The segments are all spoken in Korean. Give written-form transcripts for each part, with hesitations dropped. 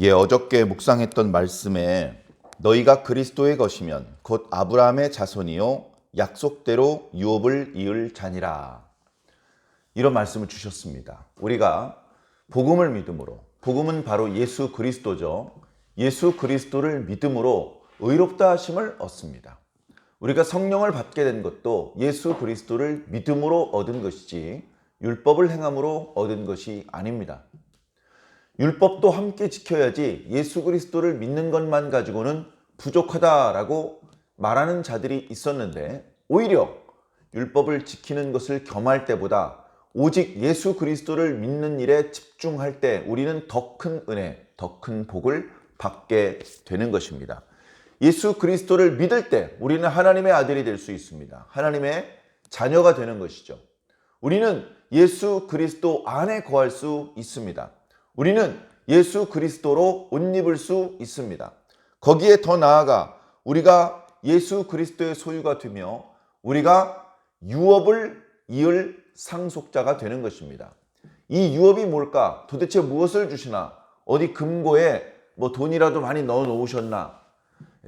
어저께 묵상했던 말씀에 너희가 그리스도의 것이면 곧 아브라함의 자손이요 약속대로 유업을 이을 자니라. 이런 말씀을 주셨습니다. 우리가 복음을 믿음으로, 복음은 바로 예수 그리스도죠. 예수 그리스도를 믿음으로 의롭다 하심을 얻습니다. 우리가 성령을 받게 된 것도 예수 그리스도를 믿음으로 얻은 것이지 율법을 행함으로 얻은 것이 아닙니다. 율법도 함께 지켜야지 예수 그리스도를 믿는 것만 가지고는 부족하다라고 말하는 자들이 있었는데, 오히려 율법을 지키는 것을 겸할 때보다 오직 예수 그리스도를 믿는 일에 집중할 때 우리는 더 큰 은혜, 더 큰 복을 받게 되는 것입니다. 예수 그리스도를 믿을 때 우리는 하나님의 아들이 될 수 있습니다. 하나님의 자녀가 되는 것이죠. 우리는 예수 그리스도 안에 거할 수 있습니다. 우리는 예수 그리스도로 옷 입을 수 있습니다. 거기에 더 나아가 우리가 예수 그리스도의 소유가 되며 우리가 유업을 이을 상속자가 되는 것입니다. 이 유업이 뭘까? 도대체 무엇을 주시나? 어디 금고에 돈이라도 많이 넣어 놓으셨나?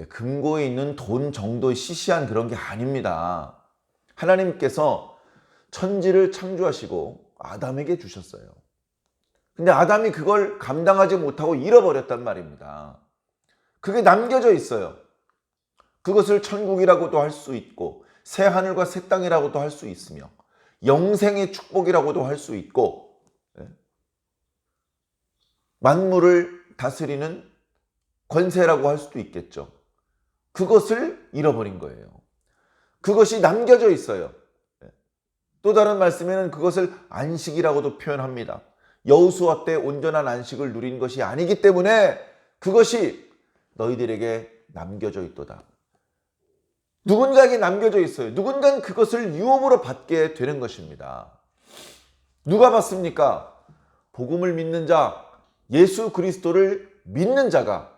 금고에 있는 돈 정도의 시시한 그런 게 아닙니다. 하나님께서 천지를 창조하시고 아담에게 주셨어요. 근데 아담이 그걸 감당하지 못하고 잃어버렸단 말입니다. 그게 남겨져 있어요. 그것을 천국이라고도 할 수 있고 새하늘과 새 땅이라고도 할 수 있으며 영생의 축복이라고도 할 수 있고 만물을 다스리는 권세라고 할 수도 있겠죠. 그것을 잃어버린 거예요. 그것이 남겨져 있어요. 또 다른 말씀에는 그것을 안식이라고도 표현합니다. 여호수아 때 온전한 안식을 누린 것이 아니기 때문에 그것이 너희들에게 남겨져 있도다. 누군가에게 남겨져 있어요. 누군가는 그것을 유업으로 받게 되는 것입니다. 누가 받습니까? 복음을 믿는 자, 예수 그리스도를 믿는 자가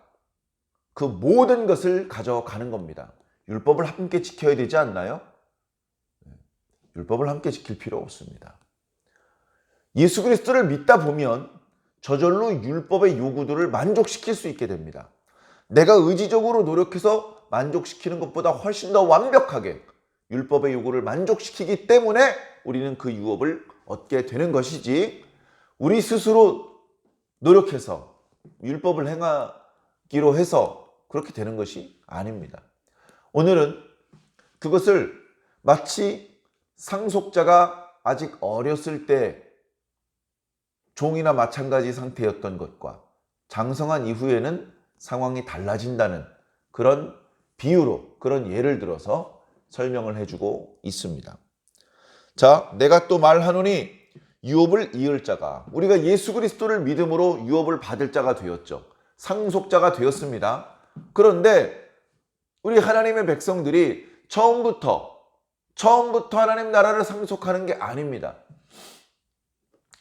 그 모든 것을 가져가는 겁니다. 율법을 함께 지켜야 되지 않나요? 율법을 함께 지킬 필요 없습니다. 예수 그리스도를 믿다 보면 저절로 율법의 요구들을 만족시킬 수 있게 됩니다. 내가 의지적으로 노력해서 만족시키는 것보다 훨씬 더 완벽하게 율법의 요구를 만족시키기 때문에 우리는 그 유업을 얻게 되는 것이지, 우리 스스로 노력해서 율법을 행하기로 해서 그렇게 되는 것이 아닙니다. 오늘은 그것을 마치 상속자가 아직 어렸을 때 종이나 마찬가지 상태였던 것과 장성한 이후에는 상황이 달라진다는 그런 비유로, 그런 예를 들어서 설명을 해주고 있습니다. 자, 내가 또 말하노니 유업을 이을 자가, 우리가 예수 그리스도를 믿음으로 유업을 받을 자가 되었죠. 상속자가 되었습니다. 그런데 우리 하나님의 백성들이 처음부터 하나님 나라를 상속하는 게 아닙니다.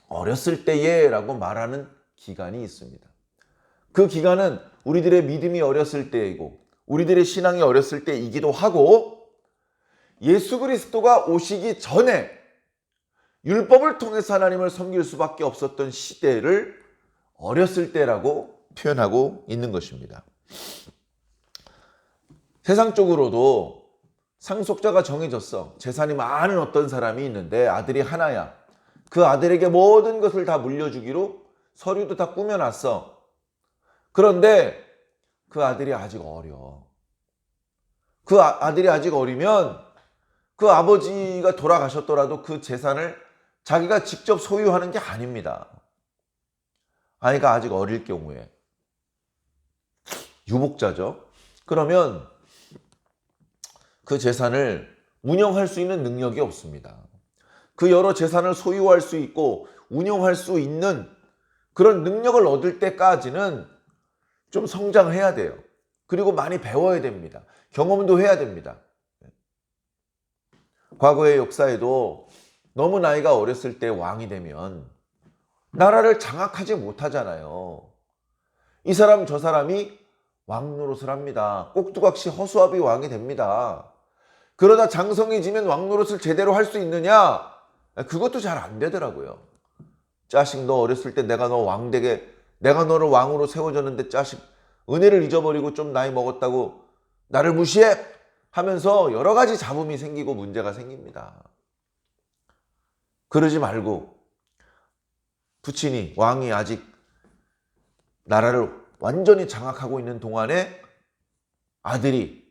어렸을 때에 라고 말하는 기간이 있습니다. 그 기간은 우리들의 믿음이 어렸을 때이고 우리들의 신앙이 어렸을 때이기도 하고, 예수 그리스도가 오시기 전에 율법을 통해서 하나님을 섬길 수밖에 없었던 시대를 어렸을 때라고 표현하고 있는 것입니다. 세상적으로도 상속자가 정해졌어. 재산이 많은 어떤 사람이 있는데 아들이 하나야. 그 아들에게 모든 것을 다 물려주기로 서류도 다 꾸며놨어. 그런데 그 아들이 아직 어려. 그 아들이 아직 어리면 그 아버지가 돌아가셨더라도 그 재산을 자기가 직접 소유하는 게 아닙니다. 아이가 아직 어릴 경우에 유복자죠. 그러면 그 재산을 운영할 수 있는 능력이 없습니다. 그 여러 재산을 소유할 수 있고 운영할 수 있는 그런 능력을 얻을 때까지는 좀 성장해야 돼요. 그리고 많이 배워야 됩니다. 경험도 해야 됩니다. 과거의 역사에도 너무 나이가 어렸을 때 왕이 되면 나라를 장악하지 못하잖아요. 이 사람 저 사람이 왕 노릇을 합니다. 꼭두각시 허수아비 왕이 됩니다. 그러다 장성해지면 왕 노릇을 제대로 할 수 있느냐? 그것도 잘 안 되더라고요. 자식, 너 어렸을 때 내가 너 왕 되게 내가 너를 왕으로 세워줬는데 자식 은혜를 잊어버리고 좀 나이 먹었다고 나를 무시해? 하면서 여러 가지 잡음이 생기고 문제가 생깁니다. 그러지 말고 부친이 왕이 아직 나라를 완전히 장악하고 있는 동안에 아들이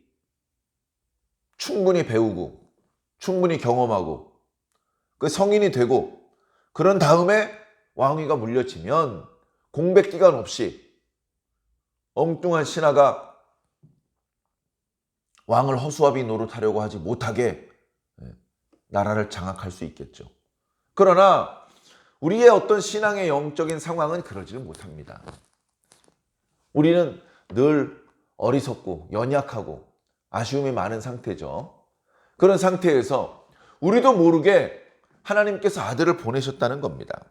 충분히 배우고 충분히 경험하고 그 성인이 되고 그런 다음에 왕위가 물려지면 공백 기간 없이 엉뚱한 신하가 왕을 허수아비 노릇하려고 하지 못하게 나라를 장악할 수 있겠죠. 그러나 우리의 어떤 신앙의 영적인 상황은 그러지는 못합니다. 우리는 늘 어리석고 연약하고 아쉬움이 많은 상태죠. 그런 상태에서 우리도 모르게 하나님께서 아들을 보내셨다는 겁니다.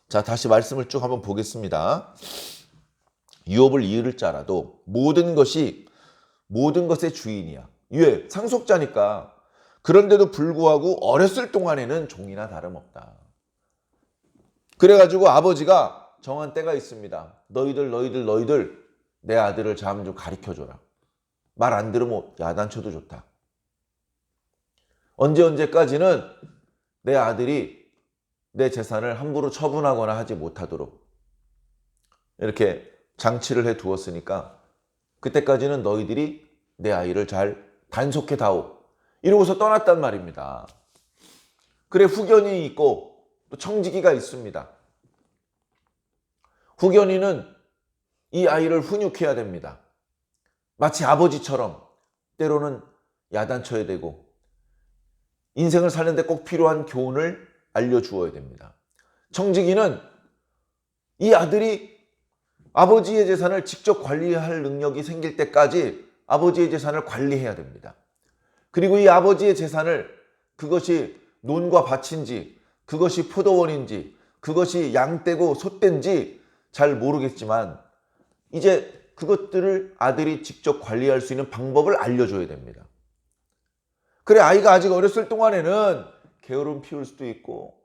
자, 다시 말씀을 쭉 한번 보겠습니다. 유업을 이을 자라도 모든 것의 주인이야. 왜? 상속자니까. 그런데도 불구하고 어렸을 동안에는 종이나 다름없다. 그래가지고 아버지가 정한 때가 있습니다. 너희들 내 아들을 좀 가르쳐줘라. 말 안 들으면 야단쳐도 좋다. 언제까지는 내 아들이 내 재산을 함부로 처분하거나 하지 못하도록 이렇게 장치를 해 두었으니까 그때까지는 너희들이 내 아이를 잘 단속해 다오. 이러고서 떠났단 말입니다. 그래, 후견이 있고 또 청지기가 있습니다. 후견이는 이 아이를 훈육해야 됩니다. 마치 아버지처럼 때로는 야단쳐야 되고 인생을 사는데 꼭 필요한 교훈을 알려주어야 됩니다. 청지기는 이 아들이 아버지의 재산을 직접 관리할 능력이 생길 때까지 아버지의 재산을 관리해야 됩니다. 그리고 이 아버지의 재산을 그것이 논과 밭인지 그것이 포도원인지 그것이 양떼고 소떼인지 잘 모르겠지만 이제 그것들을 아들이 직접 관리할 수 있는 방법을 알려줘야 됩니다. 그래, 아이가 아직 어렸을 동안에는 게으름 피울 수도 있고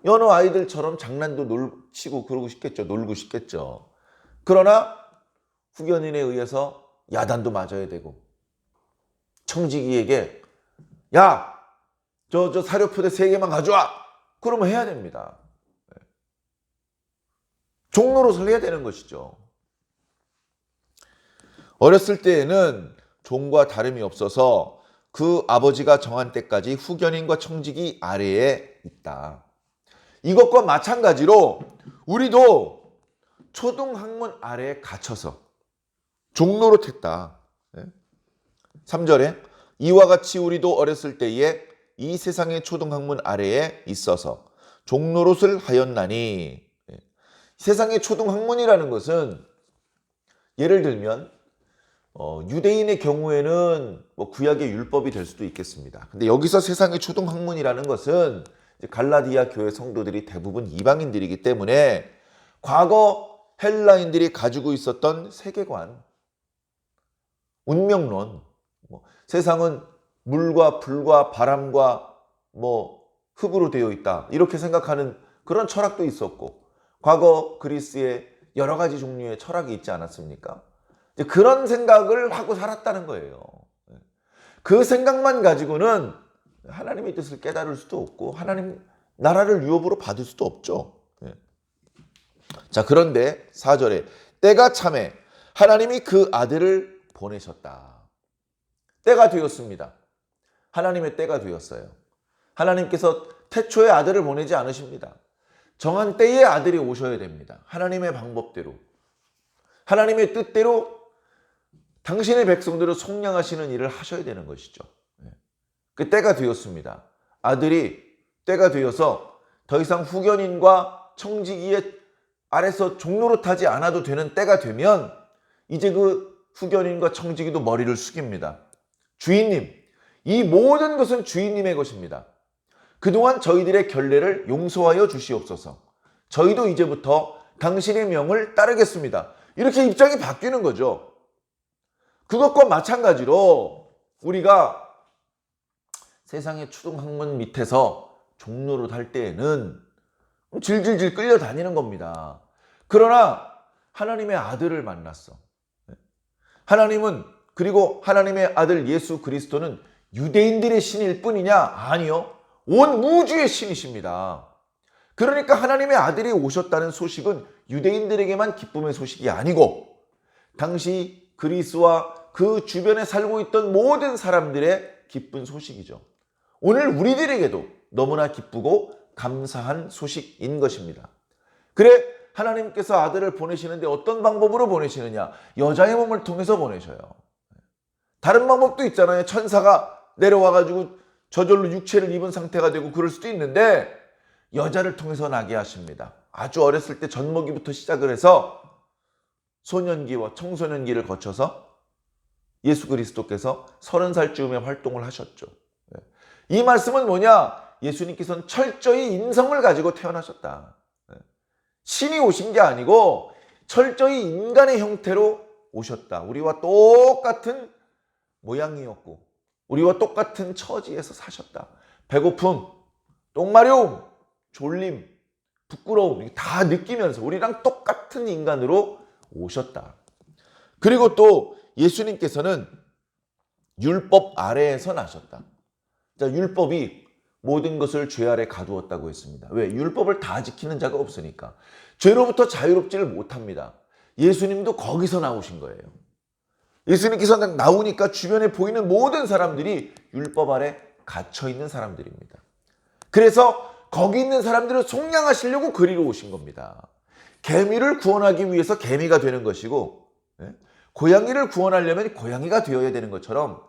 여느 아이들처럼 장난도 치고 그러고 싶겠죠. 놀고 싶겠죠. 그러나 후견인에 의해서 야단도 맞아야 되고 청지기에게 야, 저 사료포대 3개만 가져와. 그러면 해야 됩니다. 종로릇을 해야 되는 것이죠. 어렸을 때에는 종과 다름이 없어서 그 아버지가 정한 때까지 후견인과 청지기 아래에 있다. 이것과 마찬가지로 우리도 초등학문 아래에 갇혀서 종노릇했다. 3절에 이와 같이 우리도 어렸을 때에 이 세상의 초등학문 아래에 있어서 종노릇을 하였나니. 세상의 초등학문이라는 것은 예를 들면 유대인의 경우에는 구약의 율법이 될 수도 있겠습니다. 근데 여기서 세상의 초등학문이라는 것은 갈라디아 교회 성도들이 대부분 이방인들이기 때문에 과거 헬라인들이 가지고 있었던 세계관, 운명론, 세상은 물과 불과 바람과 흙으로 되어 있다. 이렇게 생각하는 그런 철학도 있었고 과거 그리스에 여러 가지 종류의 철학이 있지 않았습니까? 그런 생각을 하고 살았다는 거예요. 그 생각만 가지고는 하나님의 뜻을 깨달을 수도 없고 하나님 나라를 유업으로 받을 수도 없죠. 자, 그런데 4절에 때가 참에 하나님이 그 아들을 보내셨다. 때가 되었습니다. 하나님의 때가 되었어요. 하나님께서 태초에 아들을 보내지 않으십니다. 정한 때에 아들이 오셔야 됩니다. 하나님의 방법대로, 하나님의 뜻대로 당신의 백성들을 속량하시는 일을 하셔야 되는 것이죠. 그 때가 되었습니다. 아들이 때가 되어서 더 이상 후견인과 청지기의 아래서 종노릇하지 않아도 되는 때가 되면 이제 그 후견인과 청지기도 머리를 숙입니다. 주인님, 이 모든 것은 주인님의 것입니다. 그동안 저희들의 결례를 용서하여 주시옵소서. 저희도 이제부터 당신의 명을 따르겠습니다. 이렇게 입장이 바뀌는 거죠. 그것과 마찬가지로 우리가 세상의 초등학문 밑에서 종노릇 할 때에는 질질질 끌려다니는 겁니다. 그러나 하나님의 아들을 만났어. 하나님은, 그리고 하나님의 아들 예수 그리스도는 유대인들의 신일 뿐이냐? 아니요. 온 우주의 신이십니다. 그러니까 하나님의 아들이 오셨다는 소식은 유대인들에게만 기쁨의 소식이 아니고 당시 그리스와 그 주변에 살고 있던 모든 사람들의 기쁜 소식이죠. 오늘 우리들에게도 너무나 기쁘고 감사한 소식인 것입니다. 그래, 하나님께서 아들을 보내시는데 어떤 방법으로 보내시느냐? 여자의 몸을 통해서 보내셔요. 다른 방법도 있잖아요. 천사가 내려와가지고 저절로 육체를 입은 상태가 되고 그럴 수도 있는데 여자를 통해서 나게 하십니다. 아주 어렸을 때 젖먹이부터 시작을 해서 소년기와 청소년기를 거쳐서 예수 그리스도께서 30살쯤에 활동을 하셨죠. 이 말씀은 뭐냐? 예수님께서는 철저히 인성을 가지고 태어나셨다. 신이 오신 게 아니고 철저히 인간의 형태로 오셨다. 우리와 똑같은 모양이었고 우리와 똑같은 처지에서 사셨다. 배고픔, 똥마려움, 졸림, 부끄러움 다 느끼면서 우리랑 똑같은 인간으로 오셨다. 그리고 또 예수님께서는 율법 아래에서 나셨다. 자, 율법이 모든 것을 죄 아래 가두었다고 했습니다. 왜? 율법을 다 지키는 자가 없으니까. 죄로부터 자유롭지를 못합니다. 예수님도 거기서 나오신 거예요. 예수님께서 나오니까 주변에 보이는 모든 사람들이 율법 아래 갇혀 있는 사람들입니다. 그래서 거기 있는 사람들을 속량하시려고 그리로 오신 겁니다. 개미를 구원하기 위해서 개미가 되는 것이고 고양이를 구원하려면 고양이가 되어야 되는 것처럼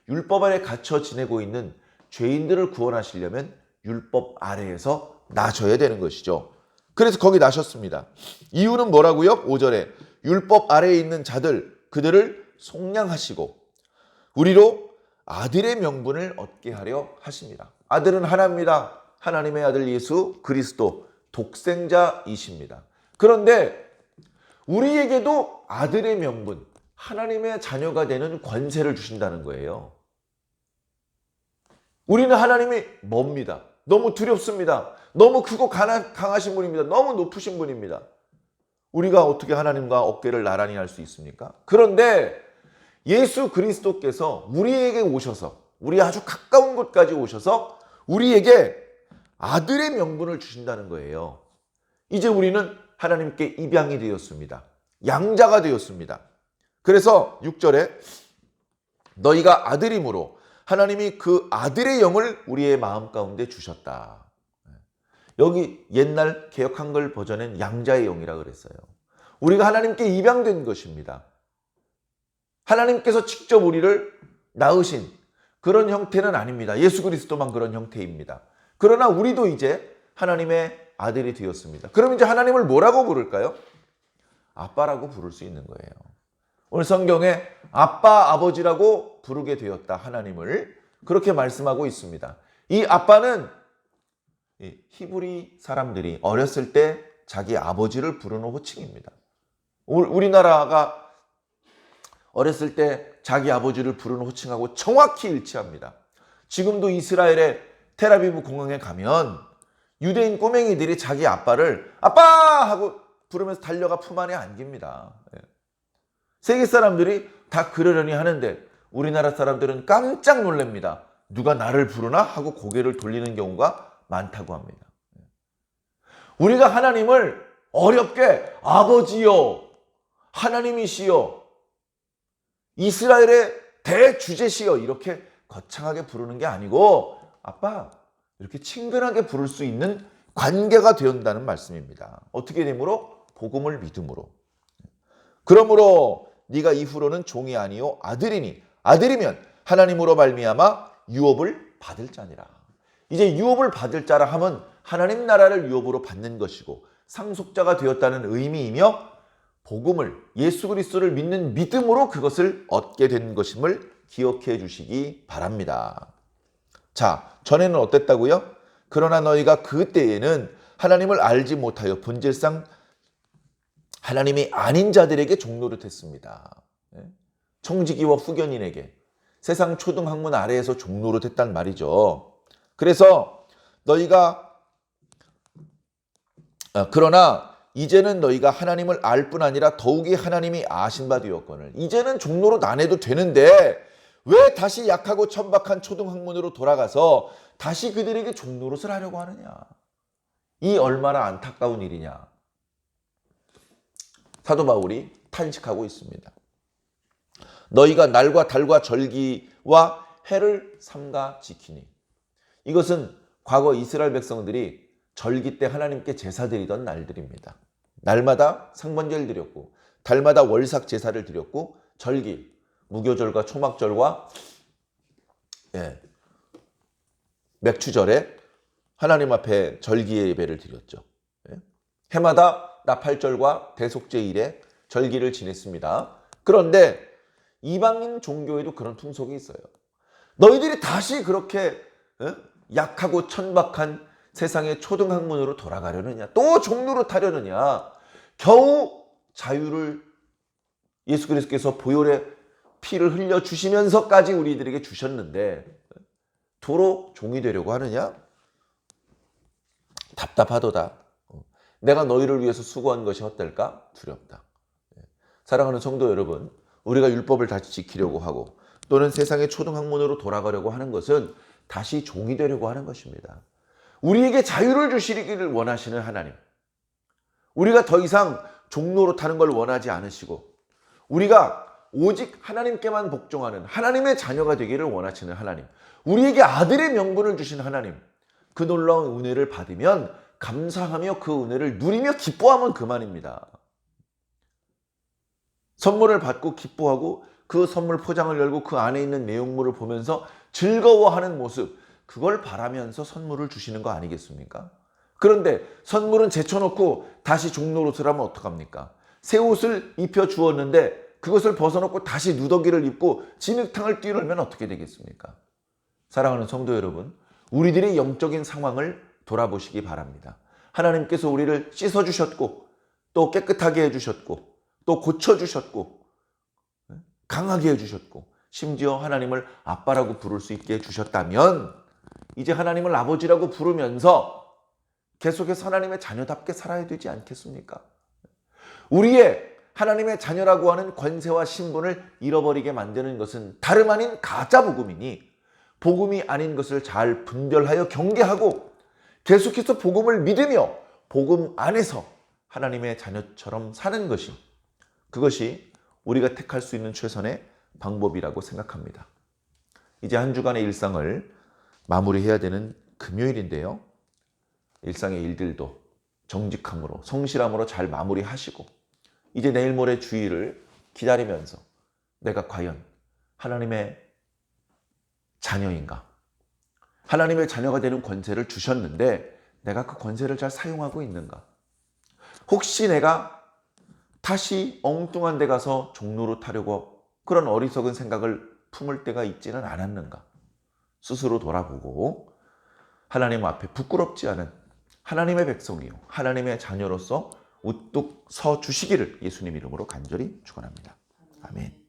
율법 아래 갇혀 지내고 있는 죄인들을 구원하시려면 율법 아래에서 나셔야 되는 것이죠. 그래서 거기 나셨습니다. 이유는 뭐라고요? 5절에 율법 아래에 있는 자들 그들을 속량하시고 우리로 아들의 명분을 얻게 하려 하십니다. 아들은 하나입니다. 하나님의 아들 예수 그리스도 독생자이십니다. 그런데 우리에게도 아들의 명분, 하나님의 자녀가 되는 권세를 주신다는 거예요. 우리는 하나님이 멉니다. 너무 두렵습니다. 너무 크고 강하신 분입니다. 너무 높으신 분입니다. 우리가 어떻게 하나님과 어깨를 나란히 할 수 있습니까? 그런데 예수 그리스도께서 우리에게 오셔서 우리 아주 가까운 곳까지 오셔서 우리에게 아들의 명분을 주신다는 거예요. 이제 우리는 하나님께 입양이 되었습니다. 양자가 되었습니다. 그래서 6절에 너희가 아들임으로 하나님이 그 아들의 영을 우리의 마음 가운데 주셨다. 여기 옛날 개역 한글 버전엔 양자의 영이라 그랬어요. 우리가 하나님께 입양된 것입니다. 하나님께서 직접 우리를 낳으신 그런 형태는 아닙니다. 예수 그리스도만 그런 형태입니다. 그러나 우리도 이제 하나님의 아들이 되었습니다. 그럼 이제 하나님을 뭐라고 부를까요? 아빠라고 부를 수 있는 거예요. 오늘 성경에 아빠, 아버지라고 부르게 되었다. 하나님을 그렇게 말씀하고 있습니다. 이 아빠는 히브리 사람들이 어렸을 때 자기 아버지를 부르는 호칭입니다. 우리나라가 어렸을 때 자기 아버지를 부르는 호칭하고 정확히 일치합니다. 지금도 이스라엘의 텔아비브 공항에 가면 유대인 꼬맹이들이 자기 아빠를 아빠! 하고 부르면서 달려가 품 안에 안깁니다. 세계 사람들이 다 그러려니 하는데 우리나라 사람들은 깜짝 놀랍니다. 누가 나를 부르나? 하고 고개를 돌리는 경우가 많다고 합니다. 우리가 하나님을 어렵게 아버지요, 하나님이시여, 이스라엘의 대주제시여 이렇게 거창하게 부르는 게 아니고 아빠 이렇게 친근하게 부를 수 있는 관계가 되었다는 말씀입니다. 어떻게 되므로? 복음을 믿음으로. 그러므로 네가 이후로는 종이 아니요 아들이니 아들이면 하나님으로 말미암아 유업을 받을 자니라. 이제 유업을 받을 자라 하면 하나님 나라를 유업으로 받는 것이고 상속자가 되었다는 의미이며 복음을 예수 그리스도를 믿는 믿음으로 그것을 얻게 된 것임을 기억해 주시기 바랍니다. 자, 전에는 어땠다고요? 그러나 너희가 그때에는 하나님을 알지 못하여 본질상 하나님이 아닌 자들에게 종노릇했습니다. 청지기와 후견인에게 세상 초등학문 아래에서 종노릇했단 말이죠. 그래서 너희가 그러나 이제는 너희가 하나님을 알 뿐 아니라 더욱이 하나님이 아신 바 되었거늘 이제는 종로로 나내도 되는데 왜 다시 약하고 천박한 초등학문으로 돌아가서 다시 그들에게 종노릇을 하려고 하느냐. 이 얼마나 안타까운 일이냐. 사도 바울이 탄식하고 있습니다. 너희가 날과 달과 절기와 해를 삼가 지키니. 이것은 과거 이스라엘 백성들이 절기 때 하나님께 제사 드리던 날들입니다. 날마다 상번제를 드렸고 달마다 월삭 제사를 드렸고 절기, 무교절과 초막절과 맥추절에 하나님 앞에 절기의 예배를 드렸죠. 해마다 나팔절과 대속제일에 절기를 지냈습니다. 그런데 이방인 종교에도 그런 풍속이 있어요. 너희들이 다시 그렇게 약하고 천박한 세상의 초등학문으로 돌아가려느냐, 또 종로로 타려느냐, 겨우 자유를 예수 그리스도께서 보혈의 피를 흘려주시면서까지 우리들에게 주셨는데 도로 종이 되려고 하느냐? 답답하도다. 내가 너희를 위해서 수고한 것이 헛될까? 두렵다. 사랑하는 성도 여러분, 우리가 율법을 다시 지키려고 하고 또는 세상의 초등학문으로 돌아가려고 하는 것은 다시 종이 되려고 하는 것입니다. 우리에게 자유를 주시기를 원하시는 하나님, 우리가 더 이상 종로로 타는 걸 원하지 않으시고 우리가 오직 하나님께만 복종하는 하나님의 자녀가 되기를 원하시는 하나님, 우리에게 아들의 명분을 주신 하나님, 그 놀라운 은혜를 받으면 감사하며 그 은혜를 누리며 기뻐하면 그만입니다. 선물을 받고 기뻐하고 그 선물 포장을 열고 그 안에 있는 내용물을 보면서 즐거워하는 모습, 그걸 바라면서 선물을 주시는 거 아니겠습니까? 그런데 선물은 제쳐놓고 다시 종노릇을 하면 어떡합니까? 새 옷을 입혀 주었는데 그것을 벗어놓고 다시 누더기를 입고 진흙탕을 뛰놀면 어떻게 되겠습니까? 사랑하는 성도 여러분, 우리들의 영적인 상황을 돌아보시기 바랍니다. 하나님께서 우리를 씻어주셨고 또 깨끗하게 해주셨고 또 고쳐주셨고 강하게 해주셨고 심지어 하나님을 아빠라고 부를 수 있게 해주셨다면 이제 하나님을 아버지라고 부르면서 계속해서 하나님의 자녀답게 살아야 되지 않겠습니까? 우리의 하나님의 자녀라고 하는 권세와 신분을 잃어버리게 만드는 것은 다름 아닌 가짜 복음이니 복음이 아닌 것을 잘 분별하여 경계하고 계속해서 복음을 믿으며 복음 안에서 하나님의 자녀처럼 사는 것이, 그것이 우리가 택할 수 있는 최선의 방법이라고 생각합니다. 이제 한 주간의 일상을 마무리해야 되는 금요일인데요. 일상의 일들도 정직함으로 성실함으로 잘 마무리하시고 이제 내일 모레 주일을 기다리면서 내가 과연 하나님의 자녀인가? 하나님의 자녀가 되는 권세를 주셨는데 내가 그 권세를 잘 사용하고 있는가? 혹시 내가 다시 엉뚱한 데 가서 종로로 타려고 그런 어리석은 생각을 품을 때가 있지는 않았는가? 스스로 돌아보고 하나님 앞에 부끄럽지 않은 하나님의 백성이요 하나님의 자녀로서 우뚝 서 주시기를 예수님 이름으로 간절히 축원합니다. 아멘.